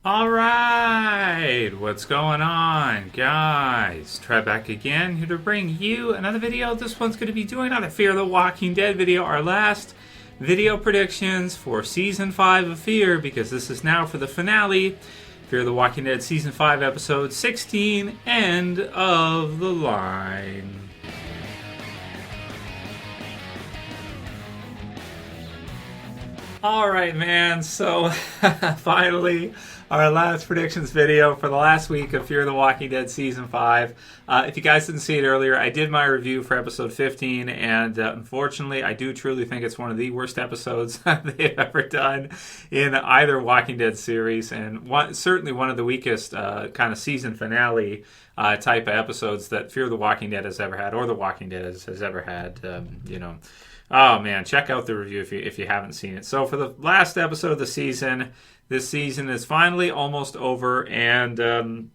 All right, what's going on, guys? Trev back again, here to bring you another video. This one's going to be doing another Fear the Walking Dead video, our last video predictions for Season 5 of Fear, because this is now for the finale, Fear the Walking Dead Season 5, Episode 16, End of the Line. All right, man, so finally, our last predictions video for the last week of Fear the Walking Dead Season 5. If you guys didn't see it earlier, I did my review for Episode 15, and unfortunately, I do truly think it's one of the worst episodes they've ever done in either Walking Dead series, and certainly one of the weakest kind of season finale type of episodes that Fear the Walking Dead has ever had, or The Walking Dead has ever had, Oh man, check out the review if you haven't seen it. So for the last episode of the season, this season is finally almost over, and I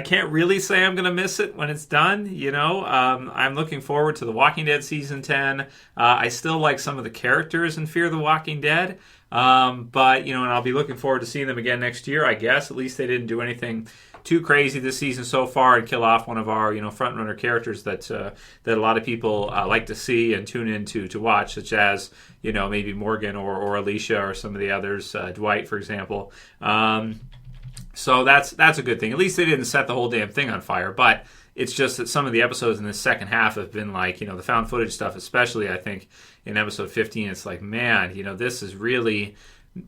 can't really say I'm going to miss it when it's done, I'm looking forward to The Walking Dead Season 10. I still like some of the characters in Fear the Walking Dead, but, and I'll be looking forward to seeing them again next year, I guess. At least they didn't do anything too crazy this season so far and kill off one of our, front-runner characters that a lot of people like to see and tune in to watch, such as, maybe Morgan or Alicia or some of the others, Dwight, for example. So that's a good thing. At least they didn't set the whole damn thing on fire, but it's just that some of the episodes in the second half have been like, the found footage stuff, especially, I think, in episode 15, it's like, man, this is really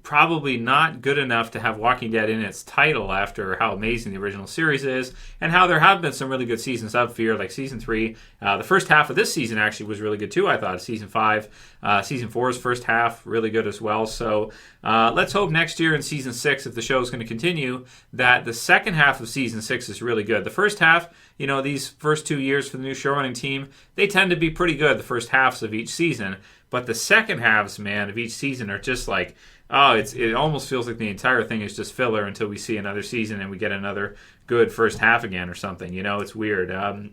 probably not good enough to have Walking Dead in its title after how amazing the original series is, and how there have been some really good seasons of Fear, like Season 3. The first half of this season actually was really good too, I thought. Season 5. Season 4's first half, really good as well. So let's hope next year in Season 6, if the show is going to continue, that the second half of Season 6 is really good. The first half, these first 2 years for the new showrunning team, they tend to be pretty good, the first halves of each season. But the second halves, man, of each season are just like, it almost feels like the entire thing is just filler until we see another season and we get another good first half again or something. It's weird.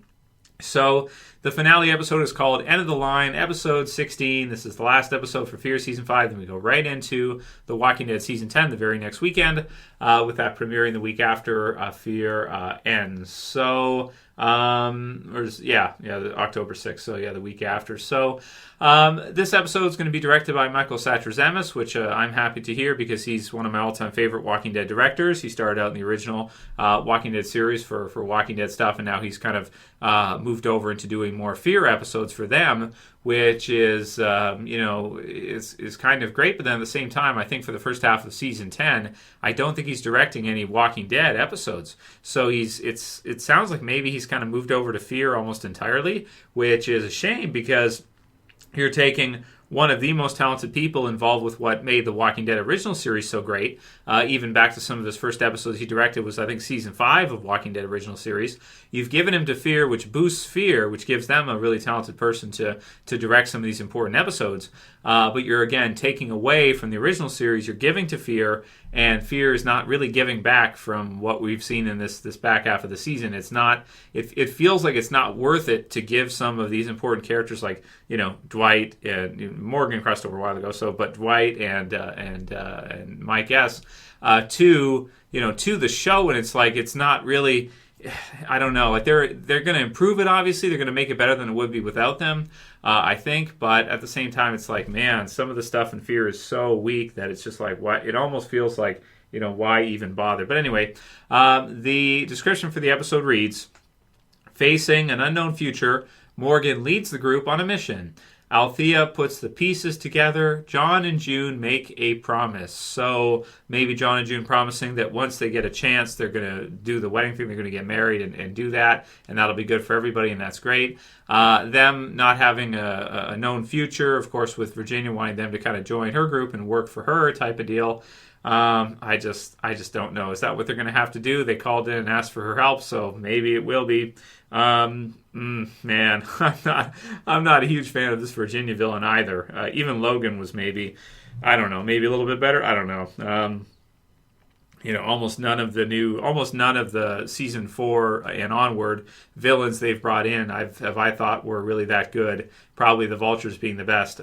So the finale episode is called End of the Line, Episode 16. This is the last episode for Fear Season 5. Then we go right into The Walking Dead Season 10 the very next weekend, with that premiering the week after Fear ends. So, October 6th. So, the week after. So, this episode is going to be directed by Michael Satrazemis, which I'm happy to hear because he's one of my all-time favorite Walking Dead directors. He started out in the original Walking Dead series for Walking Dead stuff, and now he's kind of moved over into doing more Fear episodes for them, which is, is kind of great. But then at the same time, I think for the first half of Season 10, I don't think he's directing any Walking Dead episodes. So it sounds like maybe he's kind of moved over to Fear almost entirely, which is a shame because you're taking one of the most talented people involved with what made the Walking Dead original series so great. Even back to some of his first episodes he directed was, I think, Season 5 of Walking Dead original series. You've given him to Fear, which boosts Fear, which gives them a really talented person to direct some of these important episodes. But you're, again, taking away from the original series. You're giving to Fear, and Fear is not really giving back from what we've seen in this back half of the season. It's not. It feels like it's not worth it to give some of these important characters like, Dwight and Morgan crossed over a while ago. But Dwight and Mike S. To the show, and it's like it's not really. I don't know. Like they're going to improve it. Obviously, they're going to make it better than it would be without them. I think, but at the same time, it's like, man, some of the stuff in Fear is so weak that it's just like, what? It almost feels like, why even bother? But anyway, the description for the episode reads: facing an unknown future, Morgan leads the group on a mission. Althea puts the pieces together. John and June make a promise. So maybe John and June promising that once they get a chance, they're going to do the wedding thing. They're going to get married and do that, and that'll be good for everybody, and that's great. Them not having a known future, of course, with Virginia wanting them to kind of join her group and work for her type of deal. I just don't know. Is that what they're going to have to do? They called in and asked for her help, so maybe it will be. Man, I'm not a huge fan of this Virginia villain either. Even Logan was maybe a little bit better. I don't know. Almost none of the season 4 and onward villains they've brought in I thought were really that good. Probably the Vultures being the best.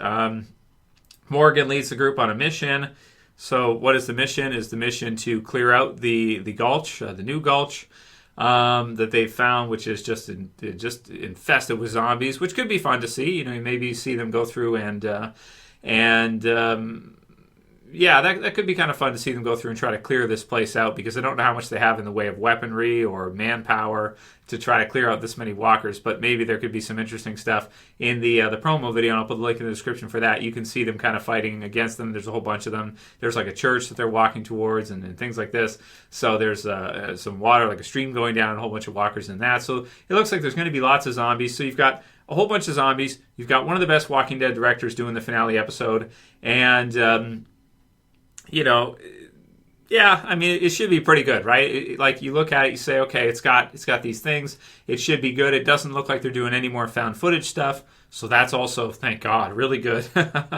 Morgan leads the group on a mission. So what is the mission? Is the mission to clear out the gulch, the new gulch that they found, which is just infested with zombies, which could be fun to see. You maybe see them go through and yeah, that could be kind of fun to see them go through and try to clear this place out, because I don't know how much they have in the way of weaponry or manpower to try to clear out this many walkers, but maybe there could be some interesting stuff in the promo video, and I'll put the link in the description for that. You can see them kind of fighting against them. There's a whole bunch of them. There's like a church that they're walking towards and things like this. So there's some water, like a stream going down, and a whole bunch of walkers in that. So it looks like there's going to be lots of zombies. So you've got a whole bunch of zombies. You've got one of the best Walking Dead directors doing the finale episode, and yeah, I mean, it should be pretty good, right? Like, you look at it, you say, okay, it's got these things. It should be good. It doesn't look like they're doing any more found footage stuff, so that's also, thank God, really good.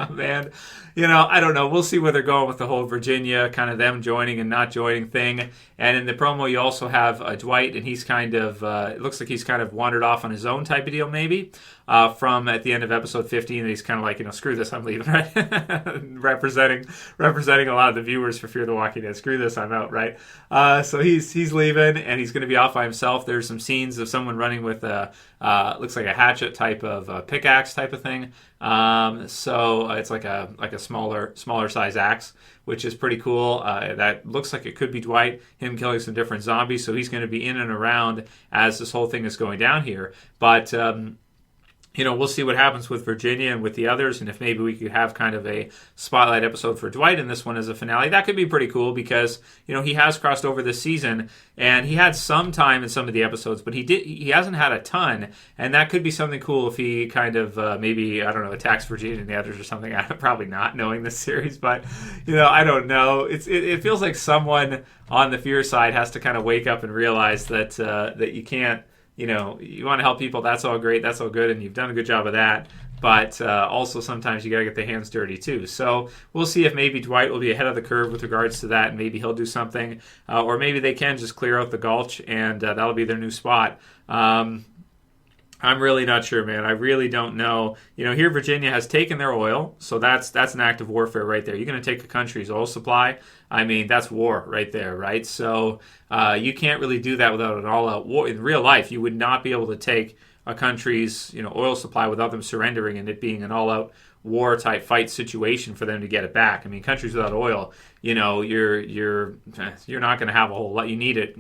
Man, I don't know. We'll see where they're going with the whole Virginia, kind of them joining and not joining thing. And in the promo, you also have Dwight, and he's kind of, it looks like he's kind of wandered off on his own type of deal, maybe, from at the end of episode 15, and he's kind of like, screw this, I'm leaving, right? representing a lot of the viewers for Fear the Walking Dead. Screw this, I'm out, right? So he's leaving, and he's going to be off by himself. There's some scenes of someone running with looks like a hatchet type of pickaxe type of thing. So it's like a smaller size axe, which is pretty cool. That looks like it could be Dwight, him killing some different zombies. So he's going to be in and around as this whole thing is going down here. But we'll see what happens with Virginia and with the others, and if maybe we could have kind of a spotlight episode for Dwight in this one as a finale. That could be pretty cool, because he has crossed over this season, and he had some time in some of the episodes, but he hasn't had a ton, and that could be something cool if he kind of maybe, I don't know, attacks Virginia and the others or something. I'm probably not knowing this series, but I don't know. It feels like someone on the Fear side has to kind of wake up and realize that you can't. You want to help people, that's all great, that's all good, and you've done a good job of that. But also sometimes you got to get the hands dirty too. So we'll see if maybe Dwight will be ahead of the curve with regards to that, and maybe he'll do something. Or maybe they can just clear out the gulch, and that'll be their new spot. I'm really not sure, man. I really don't know. Here Virginia has taken their oil, so that's an act of warfare right there. You're going to take a country's oil supply. I mean, that's war right there, right? So you can't really do that without an all-out war. In real life, you would not be able to take a country's oil supply without them surrendering and it being an all-out war type fight situation for them to get it back. I mean, countries without oil, you're not going to have a whole lot. You need it,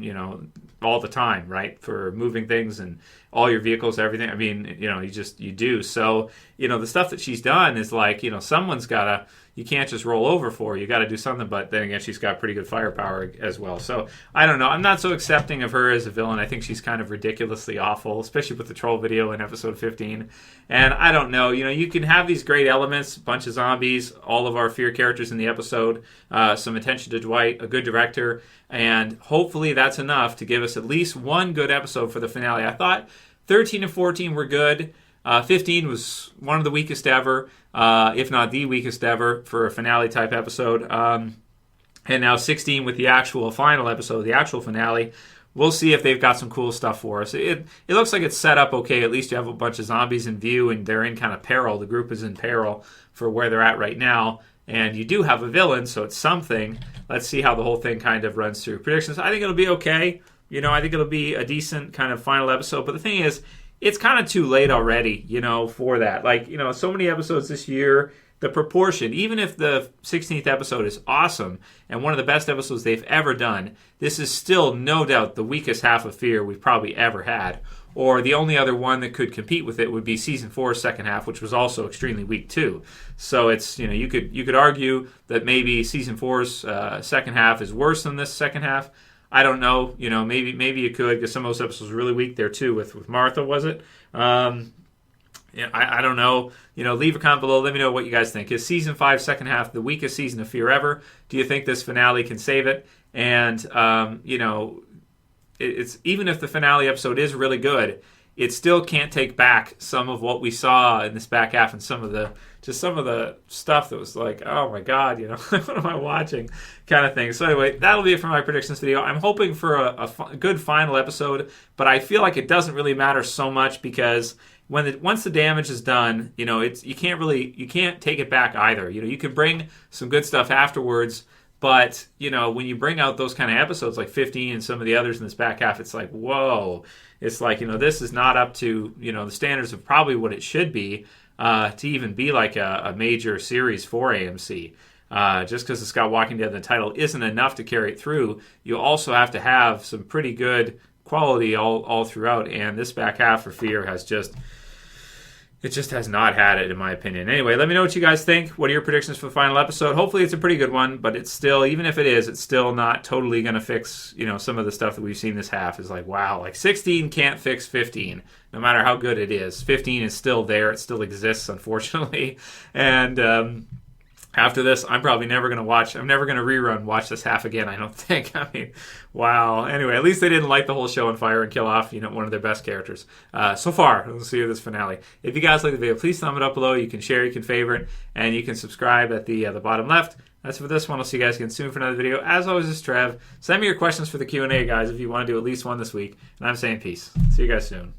all the time, right? For moving things and all your vehicles, everything. I mean, you do. So, the stuff that she's done is like, someone's got to, you can't just roll over for her. You got to do something. But then again, she's got pretty good firepower as well. So I don't know. I'm not so accepting of her as a villain. I think she's kind of ridiculously awful, especially with the troll video in episode 15. And I don't know. You can have these great elements, a bunch of zombies, all of our Fear characters in the episode, some attention to Dwight, a good director, and hopefully that's enough to give us at least one good episode for the finale. I thought 13 and 14 were good. 15 was one of the weakest ever, if not the weakest ever for a finale type episode. And now 16 with the actual final episode, the actual finale. We'll see if they've got some cool stuff for us. It looks like it's set up okay. At least you have a bunch of zombies in view, and they're in kind of peril. The group is in peril for where they're at right now. And you do have a villain, so it's something. Let's see how the whole thing kind of runs through. Predictions, I think it'll be okay. I think it'll be a decent kind of final episode. But the thing is, it's kind of too late already, for that. Like, so many episodes this year, the proportion, even if the 16th episode is awesome and one of the best episodes they've ever done, this is still no doubt the weakest half of Fear we've probably ever had. Or the only other one that could compete with it would be season 4's second half, which was also extremely weak too. So it's, you could argue that maybe season 4's second half is worse than this second half. I don't know. Maybe you could, because some of those episodes were really weak there too. With Martha, was it? I don't know. Leave a comment below. Let me know what you guys think. Is season 5 second half the weakest season of Fear ever? Do you think this finale can save it? And it's even if the finale episode is really good, it still can't take back some of what we saw in this back half and some of the stuff that was like, oh my God, what am I watching kind of thing. So anyway, that'll be it for my predictions video. I'm hoping for a good final episode, but I feel like it doesn't really matter so much because once the damage is done, you can't take it back either. You can bring some good stuff afterwards, but when you bring out those kind of episodes like 15 and some of the others in this back half, it's like, whoa, it's like, this is not up to the standards of probably what it should be to even be like a major series for AMC. Just because it's got Walking Dead in the title isn't enough to carry it through. You also have to have some pretty good quality all throughout, and this back half for Fear has just has not had it, in my opinion. Anyway, let me know what you guys think. What are your predictions for the final episode? Hopefully it's a pretty good one, but it's still, even if it is, it's still not totally going to fix, some of the stuff that we've seen this half. Is like, wow, like 16 can't fix 15, no matter how good it is. 15 is still there. It still exists, unfortunately. And after this, I'm probably never going to watch this half again, I don't think. I mean, wow. Anyway, at least they didn't light the whole show on fire and kill off, one of their best characters. So far, we'll see this finale. If you guys like the video, please thumb it up below. You can share, you can favorite, and you can subscribe at the bottom left. That's for this one. I'll see you guys again soon for another video. As always, this is Trev. Send me your questions for the Q&A, guys, if you want to do at least one this week. And I'm saying peace. See you guys soon.